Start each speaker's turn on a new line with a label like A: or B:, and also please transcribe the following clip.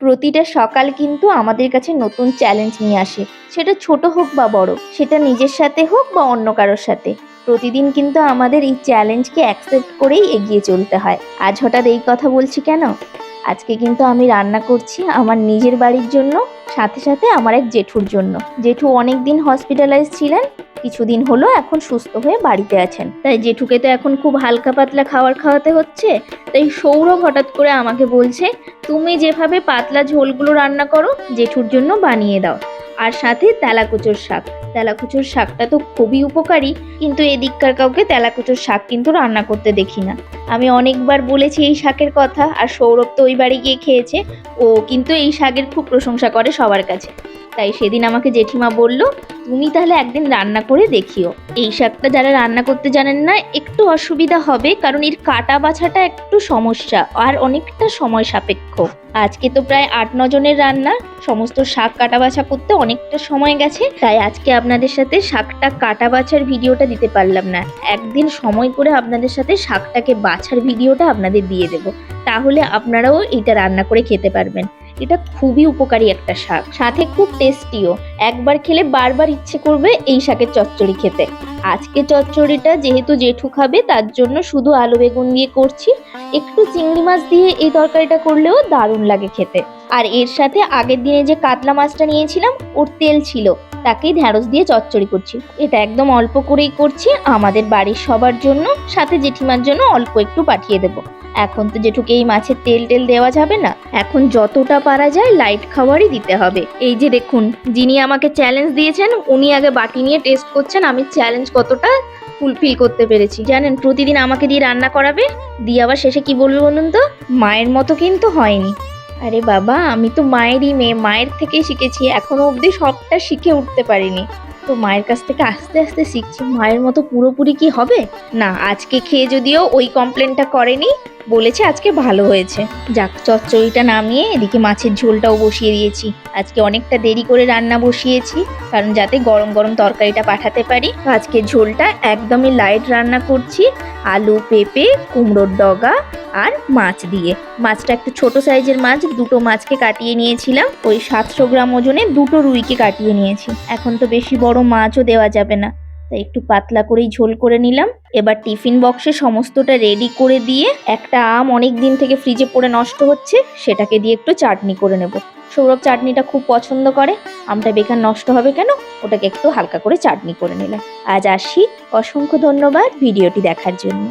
A: প্রতিটা সকাল কিন্তু আমাদের কাছে নতুন চ্যালেঞ্জ নিয়ে আসে। সেটা ছোট হোক বা বড়, সেটা নিজের সাথে হোক বা অন্য কারোর সাথে। প্রতিদিন কিন্তু আমাদের এই চ্যালেঞ্জকে অ্যাকসেপ্ট করেই এগিয়ে চলতে হয়। আজ হঠাৎ এই কথা বলছি কেন? আজকে কিন্তু আমি রান্না করছি আমার নিজের বাড়ির জন্য, সাথে সাথে আমার এক জেঠুর জন্য। জেঠু অনেক দিন হসপিটালাইজ ছিলেন, কিছুদিন হলো এখন সুস্থ হয়ে বাড়িতে আছেন। তাই জেঠুকে তো এখন খুব হালকা পাতলা খাবার খাওয়াতে হচ্ছে। তাই সৌরভ হঠাৎ করে আমাকে বলছে, তুমি যেভাবে পাতলা ঝোলগুলো রান্না করো জেঠুর জন্য বানিয়ে দাও, আর সাথে তেলাকুচোর শাক। তেলাকুচোর শাকটা তো খুবই উপকারী, কিন্তু এদিককার কাউকে তেলাকুচোর শাক কিন্তু রান্না করতে দেখি না। আমি অনেকবার বলেছি এই শাকের কথা, আর সৌরভ তো ওই বাড়ি গিয়ে খেয়েছে। ও কিন্তু এই শাকের খুব প্রশংসা করে সবার কাছে। তাই সেদিন আমাকে জেঠিমা বলল, তুমি তাহলে একদিন রান্না করে দেখিও। এই শাকটা যারা রান্না করতে জানেন না একটু অসুবিধা হবে, কারণ এর কাটা বাছাটা একটু সমস্যা আর অনেকটা সময় সাপেক্ষ। আজকে তো প্রায় 8-9 জনের রান্না, সমস্ত শাক কাটা বাছা করতে অনেকটা সময় গেছে। তাই আজকে আপনাদের সাথে শাকটা কাটা বাছার ভিডিওটা দিতে পারলাম না। একদিন সময় করে আপনাদের সাথে শাকটাকে বাছার ভিডিওটা আপনাদের দিয়ে দেব, তাহলে আপনারাও এটা রান্না করে খেতে পারবেন। এটা খুবই উপকারী একটা শাক, সাথে খুব টেস্টিও। একবার খেলে বারবার ইচ্ছে করবে এই শাকের চচ্চড়ি খেতে। আজকে চচ্চড়িটা যেহেতু জেঠু খাবে, তার জন্য শুধু আলু বেগুন দিয়ে করছি। একটু চিংড়ি মাছ দিয়ে এই তরকারিটা করলেও দারুণ লাগে খেতে। আর এর সাথে আগের দিনে যে কাতলা মাছটা নিয়েছিলাম ওর তেল ছিল, তাকেই ঢ্যাঁড়স দিয়ে চচ্চড়ি করছি। এটা একদম অল্প করেই করছি, আমাদের বাড়ির সবার জন্য, সাথে জেঠিমার জন্য অল্প একটু পাঠিয়ে দেবো। এখন তো জেঠুকে এই মাছের তেল দেওয়া যাবে না, এখন যতটা পারা যায় লাইট খাবারই দিতে হবে। এই যে দেখুন, যিনি আমাকে চ্যালেঞ্জ দিয়েছেন উনি আগে বাটি নিয়ে টেস্ট করছেন আমি চ্যালেঞ্জ কতটা ফুলফিল করতে পেরেছি। জানেন, প্রতিদিন আমাকে দিয়ে রান্না করাবে, দিয়ে আবার শেষে কি বলবে বলুন তো? মায়ের মতো কিন্তু হয়নি। আরে বাবা, আমি তো মায়েরই মেয়ে, মায়ের থেকেই শিখেছি, এখনো অবধি সবটা শিখে উঠতে পারিনি। তো মায়ের কাছ থেকে আস্তে আস্তে শিখছি, মায়ের মতো পুরোপুরি কি হবে? না, আজকে খেয়ে যদিও ওই কমপ্লেনটা করেনি, বলেছে আজকে ভালো হয়েছে। যাক, চচ্চড়িটা নামিয়ে এদিকে মাছের ঝোলটাও বসিয়ে দিয়েছি। আজকে অনেকটা দেরি করে রান্না বসিয়েছি, কারণ যাতে গরম গরম তরকারিটা পাঠাতে পারি। আজকে ঝোলটা একদমই লাইট রান্না করছি, আলু, পেঁপে, কুমড়োর ডগা আর মাছ দিয়ে। মাছটা একটু ছোট সাইজের মাছ, দুটো মাছকে কাটিয়ে নিয়েছিলাম। ওই 700 গ্রাম ওজনে দুটো রুইকে কাটিয়ে নিয়েছি। এখন তো বেশি বড় মাছও দেওয়া যাবে না, তাই একটু পাতলা করেই ঝোল করে নিলাম। এবার টিফিন বক্সে সমস্তটা রেডি করে দিয়ে, একটা আম অনেক দিন থেকে ফ্রিজে পড়ে নষ্ট হচ্ছে, সেটাকে দিয়ে একটু চাটনি করে নেব। সৌরভ চাটনিটা খুব পছন্দ করে, আমটা বেকার নষ্ট হবে কেন, ওটাকে একটু হালকা করে চাটনি করে নিলাম। আজ আসি, অসংখ্য ধন্যবাদ ভিডিওটি দেখার জন্য।